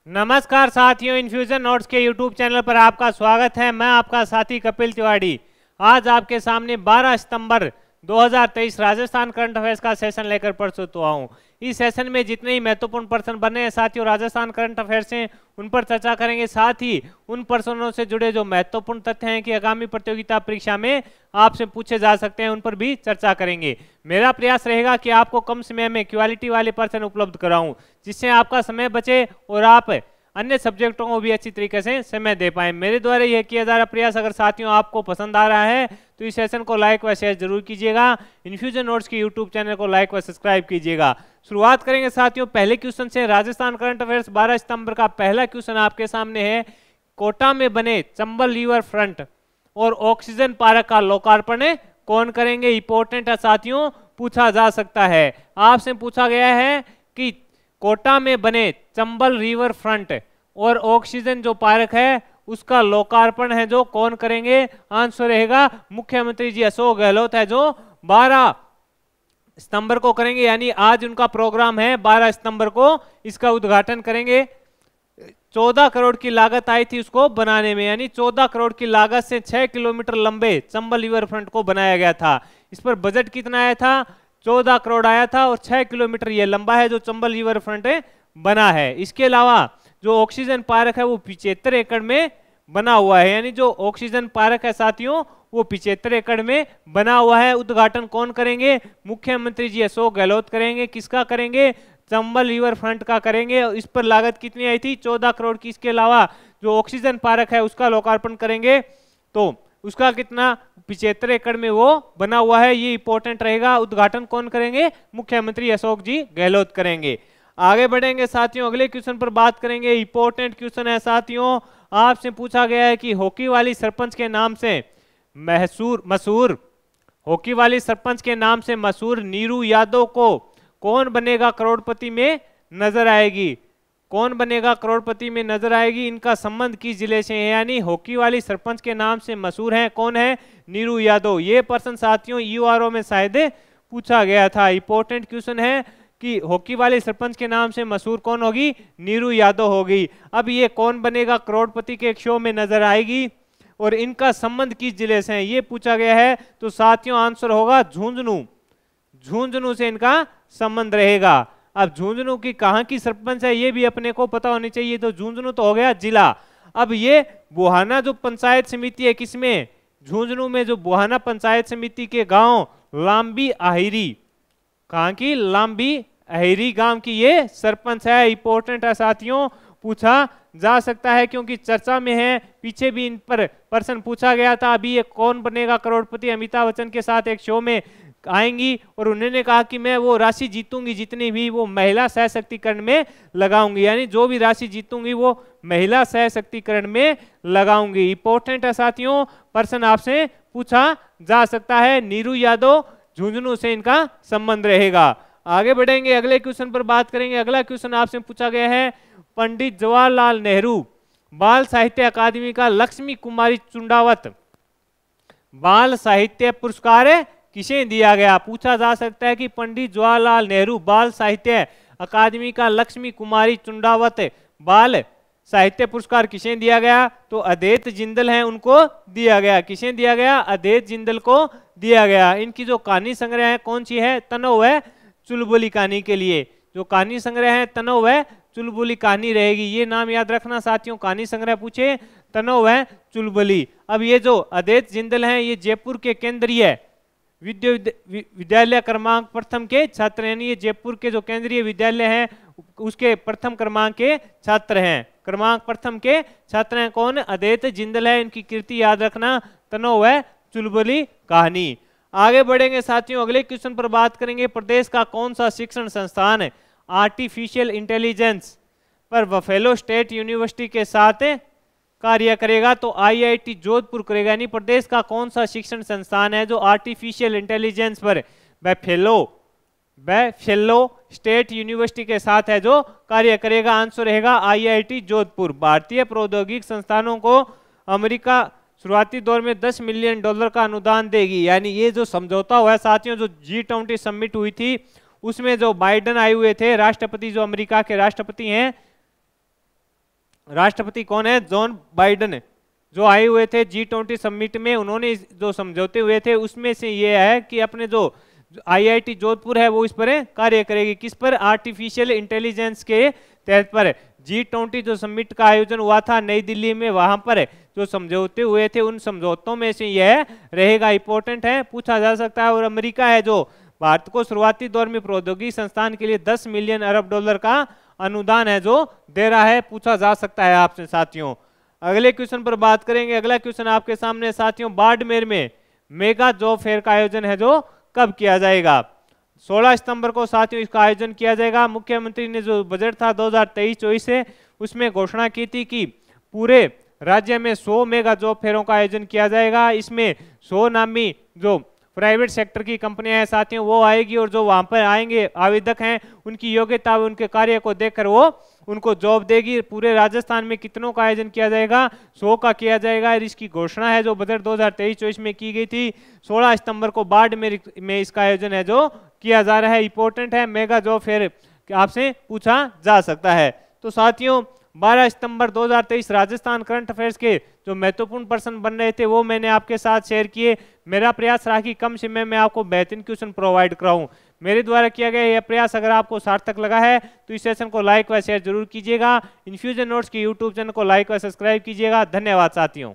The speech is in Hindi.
नमस्कार साथियों, इन्फ्यूजन नोट्स के यूट्यूब चैनल पर आपका स्वागत है। मैं आपका साथी कपिल तिवारी आज आपके सामने 12 सितंबर 2023 राजस्थान करंट अफेयर्स का सेशन लेकर प्रस्तुत हुआ हूँ। इस सेशन में जितने ही महत्वपूर्ण पर्सन बने हैं साथियों राजस्थान करंट अफेयर्स से उन पर चर्चा करेंगे। साथ ही उन पर्सनों से जुड़े जो महत्वपूर्ण तथ्य हैं कि आगामी प्रतियोगिता परीक्षा में आपसे पूछे जा सकते हैं उन पर भी चर्चा करेंगे। मेरा प्रयास रहेगा कि आपको कम समय में क्वालिटी वाले पर्सन उपलब्ध कराऊं जिससे आपका समय बचे और आप अन्य सब्जेक्टों को भी अच्छी तरीके से समय दे पाएं। मेरे द्वारा यह किया जा रहा प्रयास अगर साथियों आपको पसंद आ रहा है तो इस सेशन को लाइक व शेयर जरूर कीजिएगा। इन्फ्यूजन नोट्स के यूट्यूब चैनल को लाइक व सब्सक्राइब कीजिएगा। शुरुआत करेंगे साथियों पहले क्वेश्चन से। राजस्थान करंट अफेयर्स 12 सितंबर का पहला क्वेश्चन आपके सामने है। कोटा में बने चंबल रिवर फ्रंट और ऑक्सीजन पार्क का लोकार्पण कौन करेंगे? इंपॉर्टेंट है साथियों, पूछा जा सकता है। आपसे पूछा गया है कि कोटा में बने चंबल रिवर फ्रंट और ऑक्सीजन जो पार्क है उसका लोकार्पण है जो कौन करेंगे? आंसर रहेगा मुख्यमंत्री जी अशोक गहलोत है जो 12 सितंबर को करेंगे, यानी आज उनका प्रोग्राम है। 12 सितंबर को इसका उद्घाटन करेंगे। 14 करोड़ की लागत आई थी उसको बनाने में, यानी 14 करोड़ की लागत से 6 किलोमीटर लंबे चंबल रिवर फ्रंट को बनाया गया था। इस पर बजट कितना आया था? 14 करोड़ आया था और 6 किलोमीटर ये लंबा है जो चंबल रिवर फ्रंट बना है। इसके अलावा जो ऑक्सीजन पार्क है वो 75 एकड़ में बना हुआ है, यानी जो ऑक्सीजन पार्क है साथियों वो 75 एकड़ में बना हुआ है। उद्घाटन कौन करेंगे? मुख्यमंत्री जी अशोक गहलोत करेंगे। किसका करेंगे? चंबल रिवर फ्रंट का करेंगे। इस पर लागत कितनी आई थी? 14 करोड़ की। इसके अलावा जो ऑक्सीजन पार्क है उसका लोकार्पण करेंगे तो उसका कितना? 75 एकड़ में वो बना हुआ है। ये इंपॉर्टेंट रहेगा। उद्घाटन कौन करेंगे? मुख्यमंत्री अशोक जी गहलोत करेंगे। आगे बढ़ेंगे साथियों, अगले क्वेश्चन पर बात करेंगे। इंपॉर्टेंट क्वेश्चन है साथियों। आपसे पूछा गया है कि हॉकी वाली सरपंच के नाम से मशहूर हॉकी वाली सरपंच के नाम से मशहूर नीरू यादव को कौन बनेगा करोड़पति में नजर आएगी? कौन बनेगा करोड़पति में नजर आएगी? इनका संबंध किस जिले से है? यानी हॉकी वाली सरपंच के नाम से मशहूर है। कौन है? नीरू यादव। ये पर्सन साथियों यूआरओ में शायद पूछा गया था। इंपॉर्टेंट क्वेश्चन है कि हॉकी वाले सरपंच के नाम से मशहूर कौन होगी? नीरू यादव होगी। अब ये कौन बनेगा करोड़पति के एक शो में नजर आएगी और इनका संबंध किस जिले से है ये पूछा गया है। तो साथियों आंसर होगा झुंझुनू। झुंझुनू से इनका संबंध रहेगा। अब झुंझुनू की कहां की सरपंच है ये भी अपने को पता होनी चाहिए। तो झुंझुनू तो हो गया जिला। अब ये बुहाना जो पंचायत समिति है किसमें? झुंझुनू में। जो बुहाना पंचायत समिति के गांव लांबी आहिरी, कहां की? लांबी अहिरी गांव की ये सरपंच है। इंपॉर्टेंट है साथियों, पूछा जा सकता है क्योंकि चर्चा में है। पीछे भी इन पर प्रश्न पूछा गया था। अभी ये कौन बनेगा करोड़पति अमिताभ बच्चन के साथ एक शो में आएंगी और उन्होंने कहा कि मैं वो राशि जीतूंगी जितनी भी वो महिला सशक्तिकरण में लगाऊंगी, यानी जो भी राशि जीतूंगी वो महिला सशक्तिकरण में लगाऊंगी। इंपॉर्टेंट है साथियों, प्रश्न आपसे पूछा जा सकता है। नीरू यादव झुंझुनू से इनका संबंध रहेगा। आगे बढ़ेंगे, अगले क्वेश्चन पर बात करेंगे। अगला क्वेश्चन आपसे पूछा गया है पंडित जवाहरलाल नेहरू बाल साहित्य अकादमी का लक्ष्मी कुमारी चुंडावत बाल साहित्य पुरस्कार किसे दिया गया? पूछा जा सकता है कि पंडित जवाहरलाल नेहरू बाल साहित्य अकादमी का लक्ष्मी कुमारी चुंडावत बाल साहित्य पुरस्कार किसे दिया गया? तो अद्वैत जिंदल हैं उनको दिया गया। किसे दिया गया? अद्वैत जिंदल को दिया गया। इनकी जो कहानी संग्रह है कौन सी है? तनव है चुलबुली कहानी के लिए। जो कहानी संग्रह है तनव है चुलबुली कहानी रहेगी। ये नाम याद रखना साथियों, कहानी संग्रह पूछे तनव है चुलबुली। अब ये जो अद्वैत जिंदल हैं ये जयपुर के केंद्रीय विद्यालय क्रमांक प्रथम के छात्र, यानी ये जयपुर के जो केंद्रीय विद्यालय हैं उसके प्रथम क्रमांक के छात्र हैं। क्रमांक प्रथम के छात्र हैं कौन? अद्वैत जिंदल है। इनकी कीर्ति याद रखना, तनव है चुलबुली कहानी। आगे बढ़ेंगे साथियों, अगले क्वेश्चन पर बात करेंगे। प्रदेश का कौन सा शिक्षण संस्थान आर्टिफिशियल इंटेलिजेंस पर बफेलो स्टेट यूनिवर्सिटी के साथ कार्य करेगा? तो आईआईटी जोधपुर करेगा। यानी प्रदेश का कौन सा शिक्षण संस्थान है जो आर्टिफिशियल इंटेलिजेंस पर बफेलो स्टेट यूनिवर्सिटी के साथ है जो कार्य करेगा? आंसर रहेगा आईआईटी जोधपुर। भारतीय प्रौद्योगिक संस्थानों को अमेरिका शुरुआती दौर में $10 मिलियन का अनुदान देगी। यानी ये जो समझौता हुआ है साथियों, जो G20 समिट हुई थी उसमें जो बाइडेन आए हुए थे राष्ट्रपति, जो अमेरिका के राष्ट्रपति हैं, राष्ट्रपति कौन है? जॉन बाइडेन, जो आए हुए थे G20 समिट में। उन्होंने जो समझौते हुए थे उसमें से ये है कि अपने जो IIT जोधपुर है वो इस पर कार्य करेगी। किस पर? आर्टिफिशियल इंटेलिजेंस के तहत पर। G20 जो समिट का आयोजन हुआ था नई दिल्ली में, वहां पर जो समझौते हुए थे उन समझौतों में से यह रहेगा। इंपॉर्टेंट है, पूछा जा सकता है। और अमेरिका है जो भारत को शुरुआती दौर में प्रौद्योगिकी संस्थान के लिए 10 मिलियन अरब डॉलर का अनुदान है जो दे रहा है, पूछा जा सकता है आपसे साथियों। अगले क्वेश्चन पर बात करेंगे। अगला क्वेश्चन आपके सामने साथियों, बाड़मेर में मेगा जॉब फेयर का आयोजन है जो कब किया जाएगा? 16 सितंबर को साथियों इसका आयोजन किया जाएगा। मुख्यमंत्री ने जो बजट था 2023-24 से उसमें घोषणा की थी कि पूरे राज्य में 100 मेगा जॉब फेयरों का आयोजन किया जाएगा। इसमें 100 नामी जो प्राइवेट सेक्टर की कंपनियां हैं साथियों वो आएगी, और जो वहां पर आएंगे आवेदक हैं उनकी योग्यता व उनके कार्य को देखकर वो उनको जॉब देगी। पूरे राजस्थान में कितनों का आयोजन किया जाएगा? 100 का किया जाएगा। इसकी घोषणा है जो बजट 2023-24 में की गई थी। 16 सितंबर को बाड़मेर में इसका आयोजन है जो किया जा रहा है। इंपॉर्टेंट है, मेगा जॉब फेयर आपसे पूछा जा सकता है। तो साथियों 12 सितंबर 2023 राजस्थान करंट अफेयर्स के जो महत्वपूर्ण प्रश्न बन रहे थे वो मैंने आपके साथ शेयर किए। मेरा प्रयास रहा कि कम समय में आपको बेहतरीन क्वेश्चन प्रोवाइड कराऊं। मेरे द्वारा किया गया यह प्रयास अगर आपको सार्थक लगा है तो इस सेशन को लाइक व शेयर जरूर कीजिएगा। इन्फ्यूजन नोट्स के यूट्यूब चैनल को लाइक व सब्सक्राइब कीजिएगा। धन्यवाद साथियों।